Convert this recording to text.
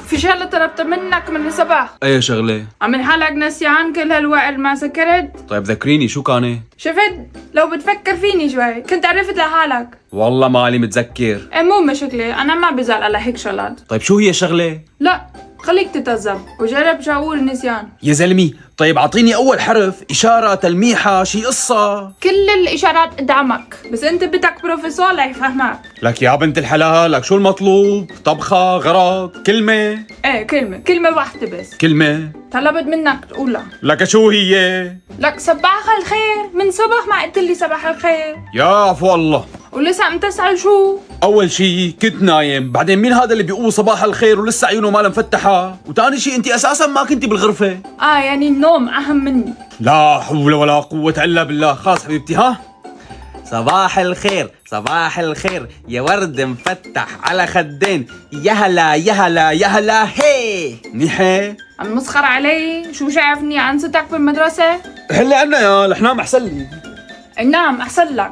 في شغلة طلبت منك من الصبح. اي شغلة؟ عمل حالك نسيان كل هالوقت ما سكرت؟ طيب ذكريني شو كانت؟ شفت لو بتفكر فيني شوي كنت عرفت لحالك. والله مالي متذكر. ايه مو مشكلة، انا ما بزعل على هيك شغلات. طيب شو هي الشغلة؟ لا خليك تتذب وجرب شعور النسيان. يا زلمي طيب اعطيني اول حرف، اشارة، تلميحة، شي قصة. كل الاشارات قدامك، بس انت بدك بروفيسور ليفهمك. لك يا بنت الحلال، لك شو المطلوب؟ طبخة، غرض، كلمة؟ ايه كلمة واحدة بس. كلمة؟ طلبت منك تقولها. لك شو هي؟ لك صباح الخير، من صبح ما قلت لي صباح الخير. يا عفو الله. ولسه عم تسأل شو؟ اول شي كنت نايم، بعدين مين هذا اللي بيقول صباح الخير ولسه عيونه ما مفتحة؟ وتاني شي انت اساسا ما كنتي بالغرفة. يعني النوم اهم مني. لا حول ولا قوة الا بالله. خلاص حبيبتي، ها؟ صباح الخير صباح الخير يا ورد مفتح على خدين، يا هلا يا هلا يا هلا هي. منيحة؟ عم مسخر علي؟ شو شايفني عن ستك بالمدرسة؟ هلا عنا يا الحنام احسن لي. نعم احسن لك،